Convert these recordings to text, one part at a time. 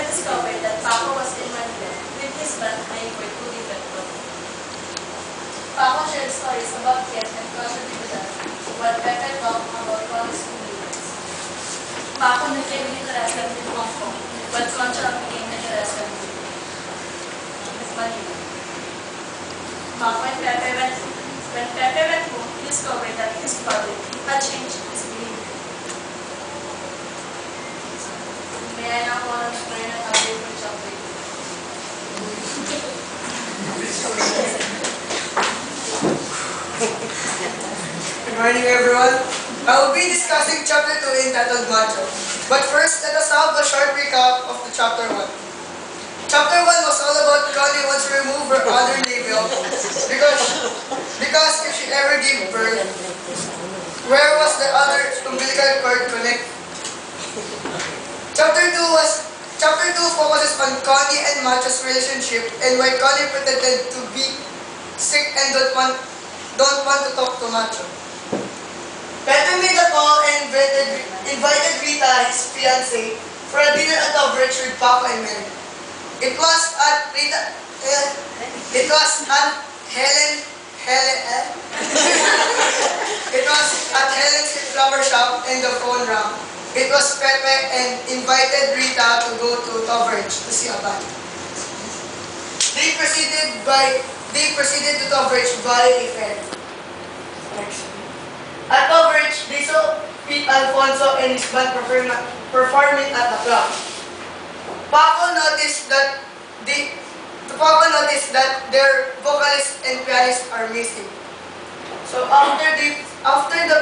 discovered that Paco was in Manila with his band playing for two different clubs. Paco shared stories about Ken and Concha Dividal, while Pepe talked about Connie's convenience. Paco became interested in Hong Kong, while Concha became interested in Manila. Paco and Pepe when Pepe went home, he discovered that his father had changed his behavior. May I now call on the prayer and update from chapter 2. Good morning, everyone. I will be discussing chapter 2 entitled Macho. But first, let us have a short recap of the chapter 1. Chapter 1 was all about Connie wants to remove her other navel because if she ever gave birth, where was the other umbilical cord connect? Chapter 2 focuses on Connie and Macho's relationship and why Connie pretended to be sick and don't want to talk to Macho. Pepe made a call and invited Rita, his fiancée, for a dinner at Overage with Paco and Mary. It was at Helen's flower shop and the phone rang. It was Pepe and invited Rita to go to Overage to see a band. They proceeded to Overage by a ferry. At Overage, they saw Pete Alfonso and his band performing at the club. Paco noticed that their vocalist and pianist are missing. So after the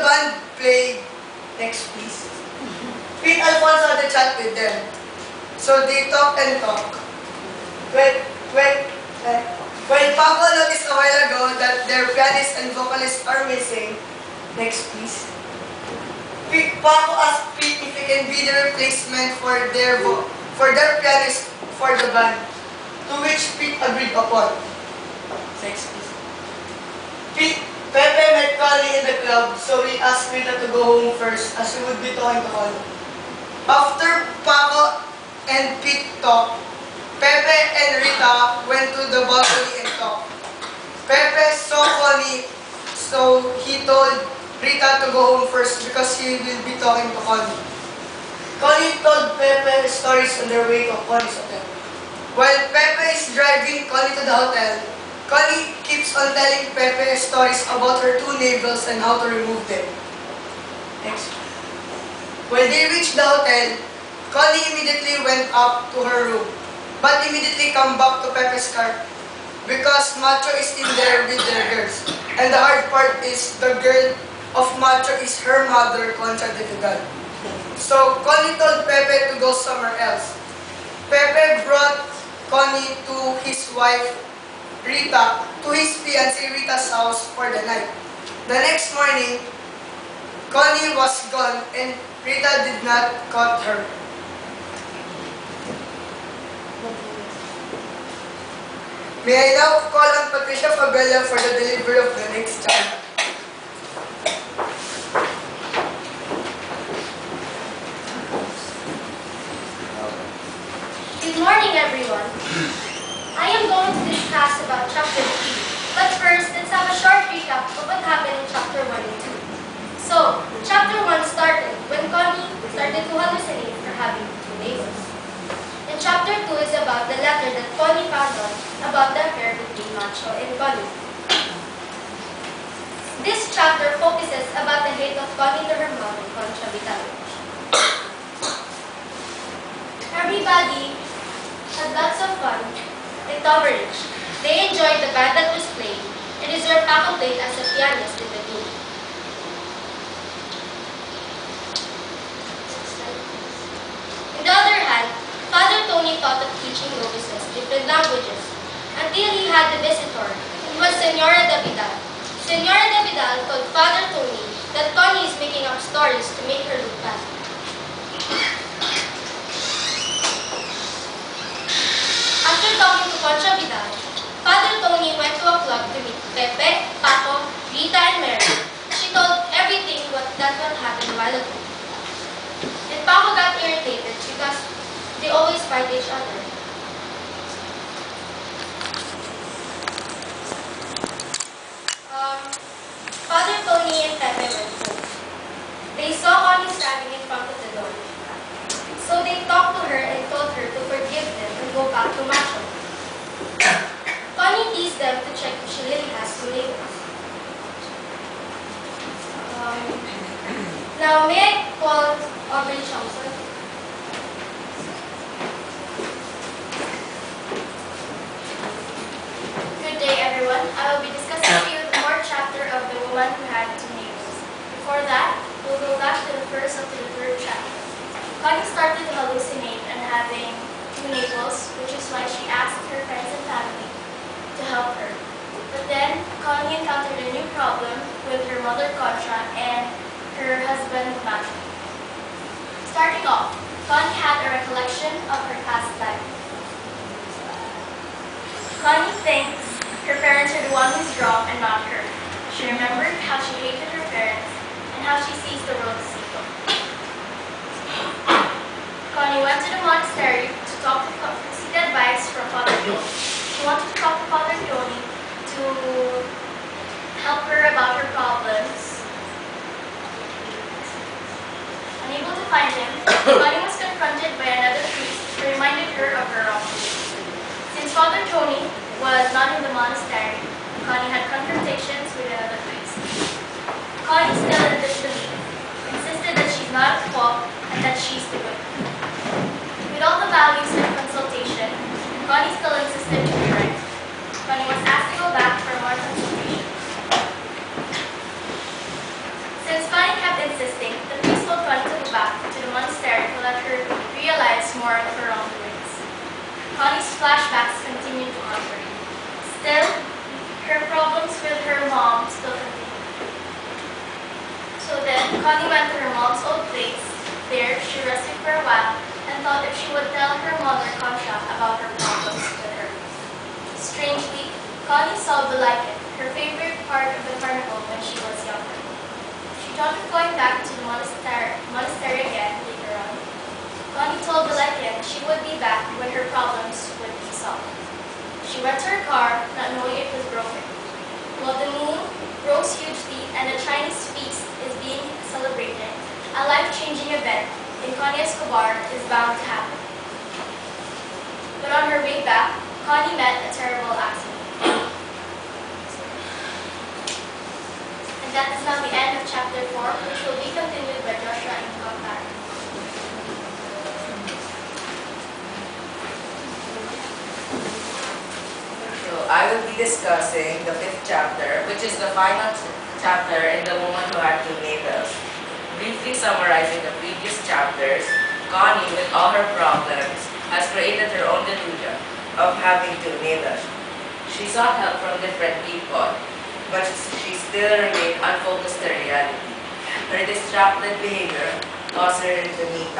band played, next please, Pete Alfonso had a chat with them. So they talked and talked. When Paco noticed a while ago that their pianist and vocalist are missing, next please, Paco asked Pete if he can be the replacement for their pianist for the band, to which Pete agreed upon. Next please. Pepe met Connie in the club, so he asked Rita to go home first as he would be talking to Connie. After Paco and Pete talked, Pepe and Rita went to the balcony and talked. Pepe saw Connie, so he told Rita to go home first because he will be talking to Connie. Connie told Pepe stories on their way to Connie's hotel. While Pepe is driving Connie to the hotel, Connie keeps on telling Pepe stories about her two navels and how to remove them. Next. When they reached the hotel, Connie immediately went up to her room, but immediately come back to Pepe's car because Macho is in there with their girls. And the hard part is the girl of Macho is her mother, Concha Dividal. So Connie told Pepe to go somewhere else. Pepe brought Connie to his wife, Rita, to his fiancée Rita's house for the night. The next morning, Connie was gone and Rita did not caught her. May I now call on Patricia Fabella for the delivery of the next child. Good morning, everyone. I am going to discuss about chapter 3. But first, let's have a short recap of what happened in chapter 1 and 2. So, chapter 1 started when Connie started to hallucinate for having two navels. And chapter 2 is about the letter that Connie found out about the affair between Macho and Connie. This chapter focuses about the hate of Connie to her mom and Concha Vital. Everybody had lots of fun in Overage. They enjoyed the band that was playing, and is where Paco played as a pianist in the group. On the other hand, Father Tony thought of teaching novices different languages until he had a visitor, who was Senora Davidal. Senora Davidal told Father Tony that Connie is making up stories to make her look bad. After talking to Concha Vidal, Father Tony went to a club to meet Pepe, Paco, Rita, and Mary. She told everything that happened a while ago. And Paco got irritated because they always fight find each other. Um, Father Tony and Pepe went home. They saw Connie standing in front of the door. So they talked to her and told her to forgive them and go back to Macho. Connie teased them to check if she really has two labels. Now, may I call Aubrey Johnson? Good day, everyone. I will be discussing with you the fourth chapter of The Woman Who Had Two Navels. Before that, we'll go back to the first up to the third chapter. Connie started to hallucinate and having two navels, which is why she asked her friends and family to help her. But then, Connie encountered a new problem with her mother Contra and her husband Macho. Starting off, Connie had a recollection of her past life. Connie thinks her parents are the one who's wrong and not her. She remembered how she hated her parents and how she sees the world as evil. Connie went to the monastery to seek advice from Father Tony. She wanted to talk to Father Tony to help her about her problems. Unable to find him, Connie was confronted by another priest who reminded her of her wrongdoing. Since Father Tony was not in the monastery, Connie had confrontations with another priest. Connie, still in disbelief, insisted that she's not at fault and that she's the good. With all the values and consultation, Connie still insisted to be right. Connie was asked to go back for more consultation. Since Connie kept insisting, the priest told Connie to go back to the monastery to let her realize more of her wrongdoings. Connie's flashbacks continued to haunt her. Still, her problems with her mom still continued. So then, Connie went to her mom's old place. There, she rested for a while and thought if she would tell her mother Concha about her problems with her. Strangely, Connie saw the lichen, her favorite part of the carnival when she was younger. She thought of going back to the monastery again later on. Connie told the lichen she would be back when her problems would be solved. She went to her car, not knowing it was broken. While the moon rose hugely and a Chinese feast is being celebrated, a life-changing event in Connie Escobar is bound to happen. But on her way back, Connie met a terrible accident. And that is now the end of chapter 4, which will be continued by Joshua and Kampar. So I will be discussing the fifth chapter, which is the final chapter in The Woman Who Had Two Navels. Briefly summarizing the previous chapters, Connie, with all her problems, has created her own delusion of having two navels. She sought help from different people, but she still remained unfocused to reality. Her distracted behavior caused her to meet